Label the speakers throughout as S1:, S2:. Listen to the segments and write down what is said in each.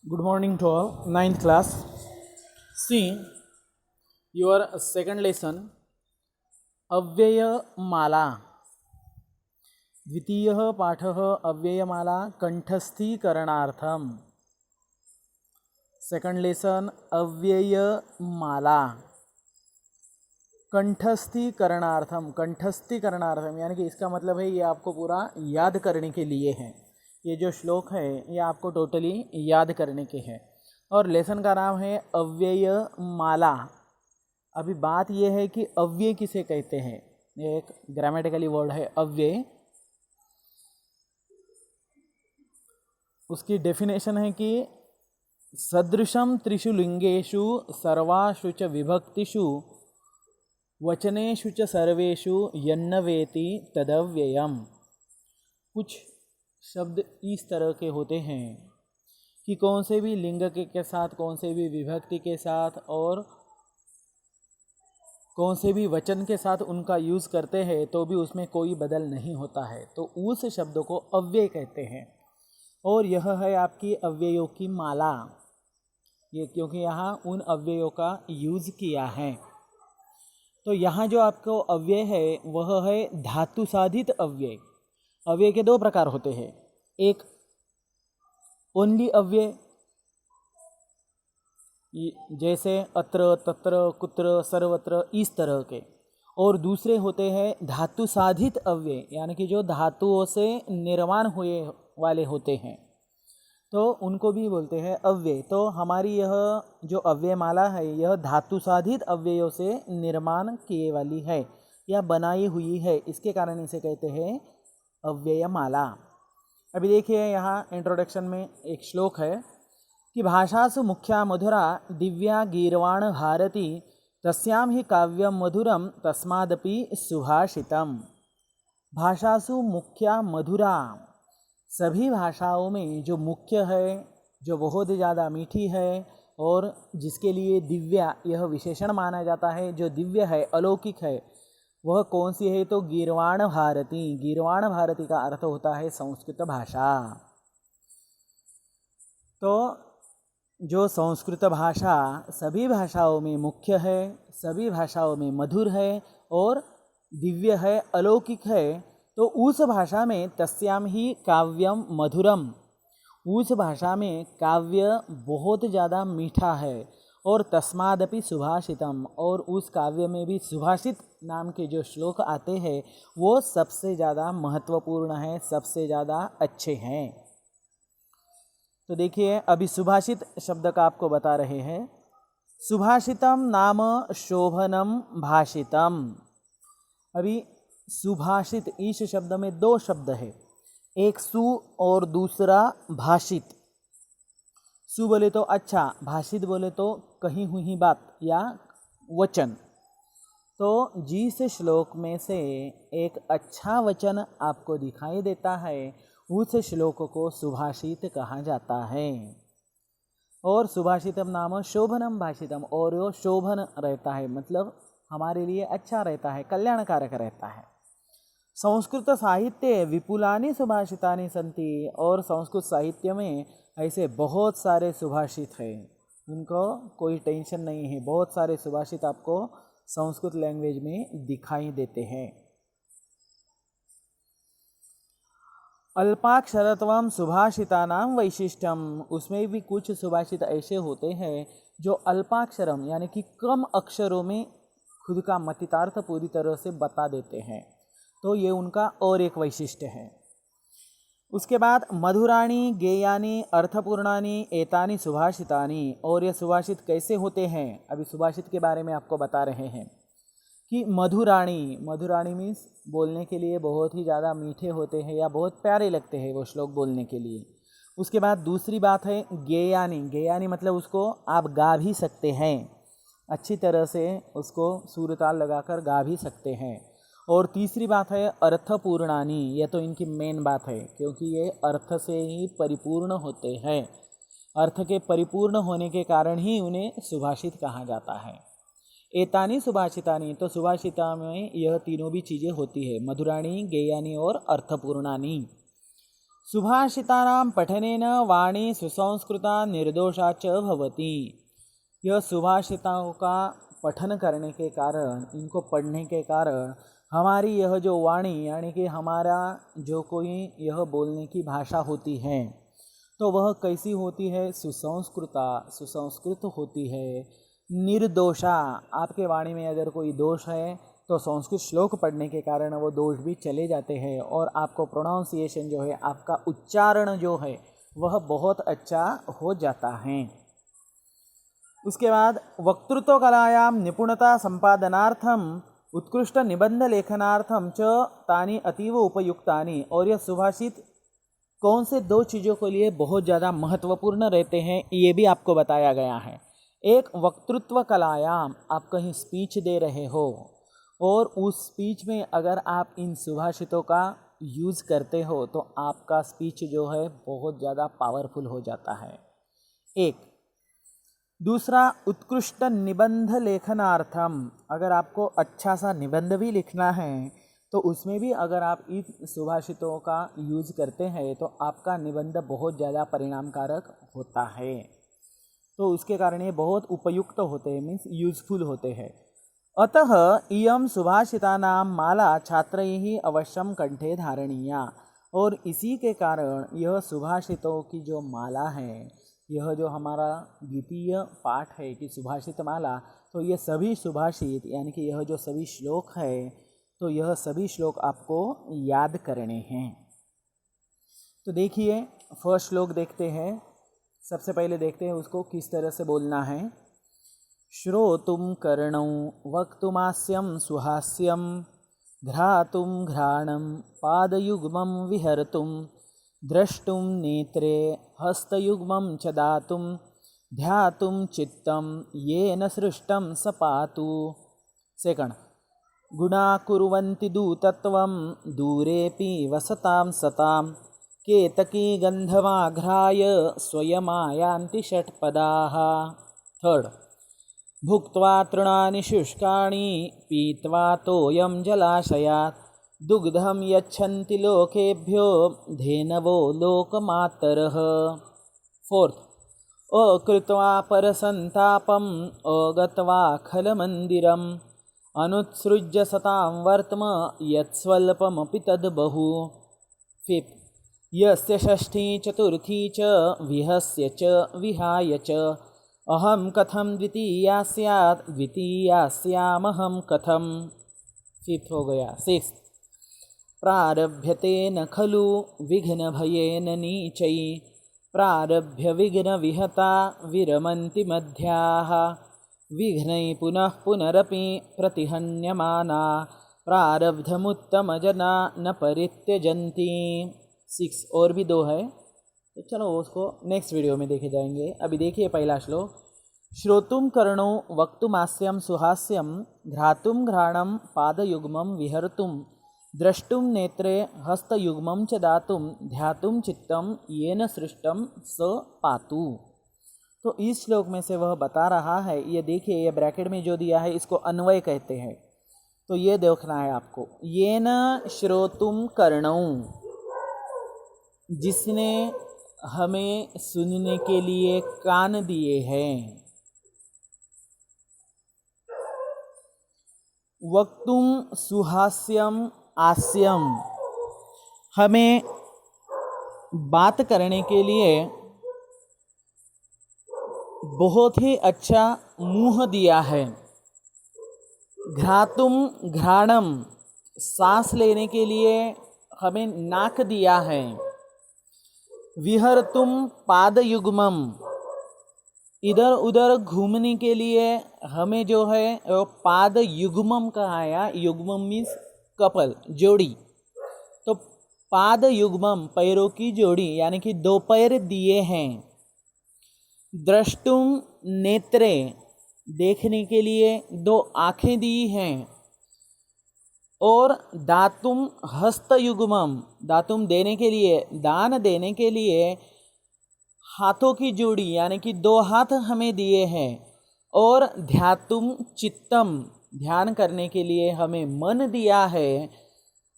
S1: Good morning to all. Ninth class. See your second lesson. अव्ययमाला. द्वितीयः पाठः अव्ययमाला कंठस्थीकरणार्थम. Second lesson अव्ययमाला कंठस्थीकरणार्थम. कंठस्थीकरणार्थम यानी कि इसका मतलब है ये आपको पूरा याद करने के लिए है. ये जो श्लोक है ये आपको टोटली याद करने के हैं. और लेसन का नाम है अव्ययमाला. अभी बात ये है कि अव्यय किसे कहते हैं. ये एक ग्रामेटिकली वर्ड है अव्यय. उसकी डेफिनेशन है कि सदृशम त्रिषु लिंगेषु सर्वासु च विभक्तिषु वचनेषु च सर्वेषु यन्नवेति तदव्ययम. कुछ शब्द इस तरह के होते हैं कि कौन से भी लिंग के साथ, कौन से भी विभक्ति के साथ और कौन से भी वचन के साथ उनका यूज़ करते हैं तो भी उसमें कोई बदल नहीं होता है, तो उस शब्द को अव्यय कहते हैं. और यह है आपकी अव्ययों की माला. ये क्योंकि यहाँ उन अव्ययों का यूज़ किया है. तो यहाँ जो आपको अव्यय है वह है धातु साधित अव्यय. अव्यय के दो प्रकार होते हैं. एक ओनली अव्यय जैसे अत्र तत्र कुत्र सर्वत्र इस तरह के, और दूसरे होते हैं धातु साधित अव्यय यानी कि जो धातुओं से निर्माण हुए वाले होते हैं, तो उनको भी बोलते हैं अव्यय. तो हमारी यह जो अव्ययमाला है यह धातु साधित अव्ययों से निर्माण किए वाली है या बनाई हुई है, इसके कारण इसे कहते हैं अव्ययमाला. अभी देखिए यहाँ इंट्रोडक्शन में एक श्लोक है कि भाषासु मुख्या मधुरा दिव्या गीर्वाण भारती तस्याम ही काव्यम मधुरम तस्मादपि सुभाषितम. भाषासु मुख्या मधुरा, सभी भाषाओं में जो मुख्य है, जो बहुत ज़्यादा मीठी है और जिसके लिए दिव्या यह विशेषण माना जाता है, जो दिव्य है, अलौकिक है, वह कौन सी है. तो गीर्वाण भारती. गीर्वाण भारती का अर्थ होता है संस्कृत भाषा. तो जो संस्कृत भाषा सभी भाषाओं में मुख्य है, सभी भाषाओं में मधुर है और दिव्य है, अलौकिक है, तो उस भाषा में तस्याम ही काव्यम मधुरम, उस भाषा में काव्य बहुत ज़्यादा मीठा है. और तस्मादपि सुभाषितम, और उस काव्य में भी सुभाषित नाम के जो श्लोक आते हैं वो सबसे ज़्यादा महत्वपूर्ण है, सबसे ज़्यादा अच्छे हैं. तो देखिए अभी सुभाषित शब्द का आपको बता रहे हैं. सुभाषितम नाम शोभनम भाषितम. अभी सुभाषित इस शब्द में दो शब्द है, एक सु और दूसरा भाषित. सु बोले तो अच्छा, भाषित बोले तो कही हुई बात या वचन. तो जिस श्लोक में से एक अच्छा वचन आपको दिखाई देता है उस श्लोक को सुभाषित कहा जाता है. और सुभाषितम नाम शोभनम भाषितम, और वो शोभन रहता है मतलब हमारे लिए अच्छा रहता है, कल्याणकारक रहता है. संस्कृत साहित्य विपुलानि सुभाषितानि सन्ति. और संस्कृत साहित्य में ऐसे बहुत सारे सुभाषित हैं, उनको कोई टेंशन नहीं है. बहुत सारे सुभाषित आपको संस्कृत लैंग्वेज में दिखाई देते हैं. अल्पाक्षरत्वम सुभाषितानां वैशिष्ट्यम. उसमें भी कुछ सुभाषित ऐसे होते हैं जो अल्पाक्षरम यानी कि कम अक्षरों में खुद का मतितार्थ पूरी तरह से बता देते हैं, तो ये उनका और एक वैशिष्ट्य है. उसके बाद मधुराणी गेयानी अर्थपूर्णानी एतानी सुभाषितानी. और ये सुभाषित कैसे होते हैं, अभी सुभाषित के बारे में आपको बता रहे हैं कि मधुराणी, मधुराणी मीन्स बोलने के लिए बहुत ही ज़्यादा मीठे होते हैं या बहुत प्यारे लगते हैं वो श्लोक बोलने के लिए. उसके बाद दूसरी बात है गेयानी. गेयानी मतलब उसको आप गा भी सकते हैं, अच्छी तरह से उसको सुर ताल लगाकर गा भी सकते हैं. और तीसरी बात है अर्थपूर्णानी. यह तो इनकी मेन बात है क्योंकि ये अर्थ से ही परिपूर्ण होते हैं. अर्थ के परिपूर्ण होने के कारण ही उन्हें सुभाषित कहा जाता है. एतानी सुभाषितानी, तो सुभाषिता में यह तीनों भी चीज़ें होती है, मधुराणी गेयानी और अर्थपूर्णानी. सुभाषितानां पठनेन वाणी सुसंस्कृता निर्दोषा च भवति। यह सुभाषिताओं का पठन करने के कारण, इनको पढ़ने के कारण हमारी यह जो वाणी यानी कि हमारा जो कोई यह बोलने की भाषा होती है तो वह कैसी होती है, सुसंस्कृत होती है, निर्दोषा। आपके वाणी में अगर कोई दोष है तो संस्कृत श्लोक पढ़ने के कारण वो दोष भी चले जाते हैं और आपको प्रोनाउंसिएशन जो है, आपका उच्चारण जो है वह बहुत अच्छा हो जाता है। उसके बाद वक्तृत्व कलायां निपुणता संपादनार्थम उत्कृष्ट निबंध लेखनार्थम च तानि अतीव उपयुक्तानि। और यह सुभाषित कौन से दो चीज़ों के लिए बहुत ज़्यादा महत्वपूर्ण रहते हैं ये भी आपको बताया गया है। एक, वक्तृत्व कलायाम, आप कहीं स्पीच दे रहे हो और उस स्पीच में अगर आप इन सुभाषितों का यूज़ करते हो तो आपका स्पीच जो है बहुत ज़्यादा पावरफुल हो जाता है। एक। दूसरा, उत्कृष्ट निबंध लेखनार्थम, अगर आपको अच्छा सा निबंध भी लिखना है तो उसमें भी अगर आप इन सुभाषितों का यूज़ करते हैं तो आपका निबंध बहुत ज़्यादा परिणामकारक होता है। तो उसके कारण ये बहुत उपयुक्त होते हैं, मीन्स यूजफुल होते हैं। अतः इयं सुभाषितानां माला छात्रैः अवश्यम कंठे धारणीया। और इसी के कारण यह सुभाषितों की जो माला है, यह जो हमारा द्वितीय पाठ है कि सुभाषित माला, तो ये सभी सुभाषित यानी कि यह जो सभी श्लोक है तो यह सभी श्लोक आपको याद करने हैं। तो देखिए, फर्स्ट श्लोक देखते हैं। सबसे पहले देखते हैं उसको किस तरह से बोलना है। श्रोतुम कर्णौ वक्तुमास्यम सुहास्यम घ्रातुम घ्राणम पादयुग्मं विहर्तुम द्रष्टुम नेत्रे हस्तयुग्मं च दातुम ध्यातुम चित्तं येन सृष्टं स पातु। सेकंड, गुणा कुर्वन्ति दूतत्वं दूरेऽपि वसतां सतां केतकी गन्धमाघ्राय स्वयमायान्ति षट्पदाः। थर्ड, भुक्त्वा तृणानि शुष्काणि पीत्वा तोयं जलाशयात् दुग्धं यच्छन्ति लोकेभ्यो धेनवो लोकमातरः। फोर्थ, अकृत्वा परसन्तापम् अगत्वा खलमन्दिरम् अनुत्सृज्य सतां वर्त्म यत्स्वल्पमपि तद्बहु। फिफ्थ, यस्य षष्ठी चतुर्थी च विहस्य च विहाय च अहं कथं द्वितीया स्यात् द्वितीया स्यामहं कथं। फिफ्थ हो गया। सिक्स्थ, प्रारभ्यते न खलु विघ्नभयेन नीचै प्रारभ्य विघ्नविहता विरमन्ति मध्याः विघ्नै पुनः पुनरपि प्रतिहन्यमाना प्रारब्धमुत्तमजना न परित्यजन्ति। 6 और भी 2 है, तो चलो उसको नेक्स्ट वीडियो में देखे जाएंगे। अभी देखिए पहला श्लोक। श्रोतुम कर्णो वक्तुमास्यम सुहास्यम घ्रातुम घ्राणम पादयुग्मं विहर्तुम द्रष्टुम नेत्रे हस्तयुग्मं च दातुम ध्यातुम चित्तं येन सृष्टं स पातु। तो इस श्लोक में से वह बता रहा है, ये देखिए, ये ब्रैकेट में जो दिया है इसको अन्वय कहते हैं। तो ये देखना है आपको। येन श्रोतुम कर्णौ, जिसने हमें सुनने के लिए कान दिए हैं। वक्तुम सुहास्यम आस्यम, हमें बात करने के लिए बहुत ही अच्छा मुंह दिया है। घ्रातुम घ्राणम, सांस लेने के लिए हमें नाक दिया है। विहर्तुम पादयुग्मम, इधर उधर घूमने के लिए हमें जो है पाद युग्मम कहा है। युग्मम मीन्स कपल, जोड़ी। तो पाद युग्मम, पैरों की जोड़ी, यानी कि 2 पैर दिए हैं। द्रष्टुम नेत्रे, देखने के लिए 2 आँखें दी हैं। और दातुम हस्तयुग्मम, दातुम देने के लिए, दान देने के लिए हाथों की जोड़ी, यानी कि 2 हाथ हमें दिए हैं। और ध्यातुम चित्तम, ध्यान करने के लिए हमें मन दिया है।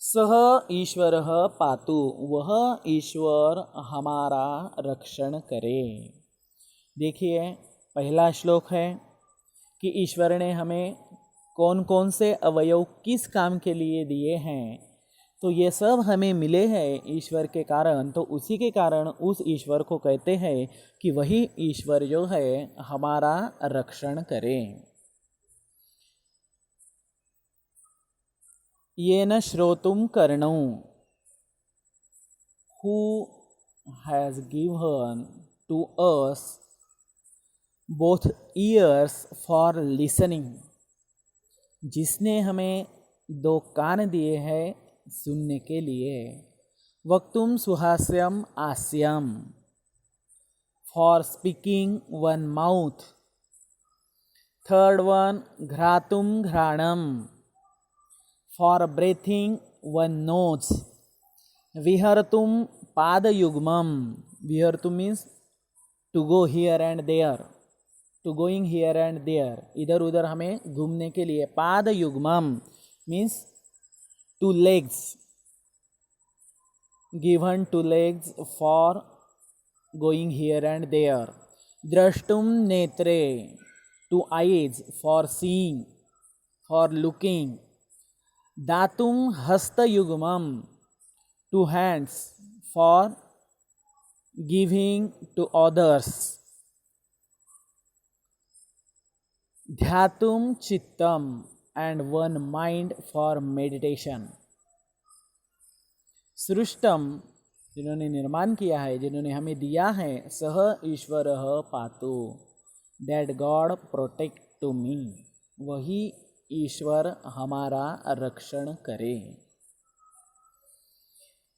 S1: सह ईश्वरः पातु, वह ईश्वर हमारा रक्षण करे। देखिए पहला श्लोक है कि ईश्वर ने हमें कौन कौन से अवयव किस काम के लिए दिए हैं, तो ये सब हमें मिले हैं ईश्वर के कारण, तो उसी के कारण उस ईश्वर को कहते हैं कि वही ईश्वर जो है हमारा रक्षण करे। येन श्रोतुम कर्णौ, who has given to us both ears for listening, जिसने हमें दो कान दिए हैं सुनने के लिए। वक्तुम सुहास्यम आस्यम, for speaking one mouth. Third one घ्रातुम घ्राणम, फॉर ब्रेथिंग वन नोज। विहर्तुम पादयुग्मम, विहर्तुम means to go here and there, to going here and there, इधर उधर हमें घूमने के लिए। पादयुग्मम means two legs, given two legs for going here and there. द्रष्टुम नेत्रे, two eyes for seeing, for looking. दातुम हस्तयुग्मम, two hands for giving to others. ध्यातुम चित्तम, and one mind for meditation. सृष्टम, जिन्होंने निर्माण किया है, जिन्होंने हमें दिया है, सह ईश्वरः पातु, that God protect to me, वही ईश्वर हमारा रक्षण करे।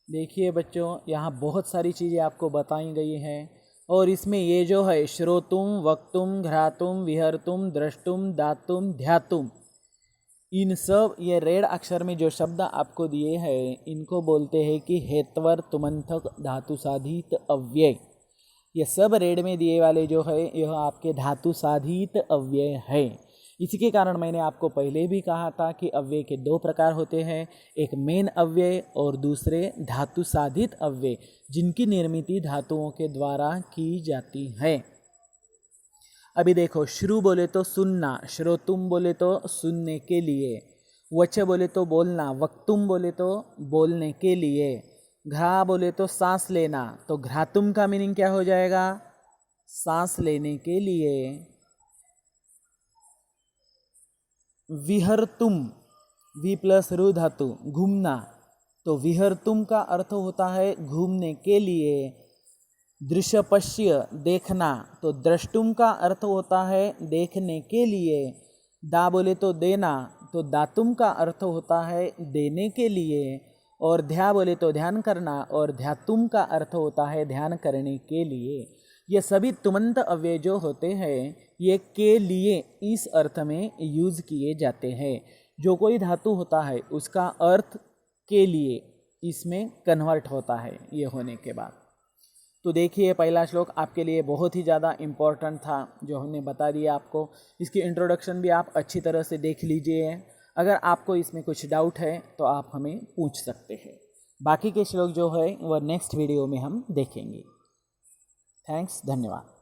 S1: देखिए बच्चों, यहाँ बहुत सारी चीज़ें आपको बताई गई हैं, और इसमें ये जो है श्रोतुम, वक्तुम, घ्रातुम, विहर्तुम, द्रष्टुम, दातुम, ध्यातुम, इन सब ये रेड अक्षर में जो शब्द आपको दिए हैं, इनको बोलते हैं कि हेत्वर तुमंथक धातु साधित अव्यय। ये सब रेड में दिए वाले जो है यह आपके धातु साधित अव्यय है। इसी के कारण मैंने आपको पहले भी कहा था कि अव्यय के दो प्रकार होते हैं, एक मेन अव्यय और दूसरे धातु साधित अव्यय, जिनकी निर्मित धातुओं के द्वारा की जाती है। अभी देखो, श्रु बोले तो सुनना, श्रोतुम बोले तो सुनने के लिए, वच बोले तो बोलना, वक्तुम बोले तो बोलने के लिए, घ्रा बोले तो सांस लेना, तो घ्रातुम का मीनिंग क्या हो जाएगा? सांस लेने के लिए। विहर्तुम, वी प्लस रु धातु, घूमना, तो विहर्तुम का अर्थ होता है घूमने के लिए। दृश्य पश्य, देखना, तो द्रष्टुम का अर्थ होता है देखने के लिए। दा बोले तो देना, तो दातुम का अर्थ होता है देने के लिए। और ध्या बोले तो ध्यान करना, और ध्यातुम का अर्थ होता है ध्यान करने के लिए। ये सभी तुमंत अव्यय जो होते हैं, ये के लिए इस अर्थ में यूज़ किए जाते हैं। जो कोई धातु होता है उसका अर्थ के लिए इसमें कन्वर्ट होता है ये होने के बाद। तो देखिए, पहला श्लोक आपके लिए बहुत ही ज़्यादा इम्पोर्टेंट था, जो हमने बता दिया आपको। इसकी इंट्रोडक्शन भी आप अच्छी तरह से देख लीजिए। अगर आपको इसमें कुछ डाउट है तो आप हमें पूछ सकते हैं। बाकी के श्लोक जो है वह नेक्स्ट वीडियो में हम देखेंगे। थैंक्स, धन्यवाद।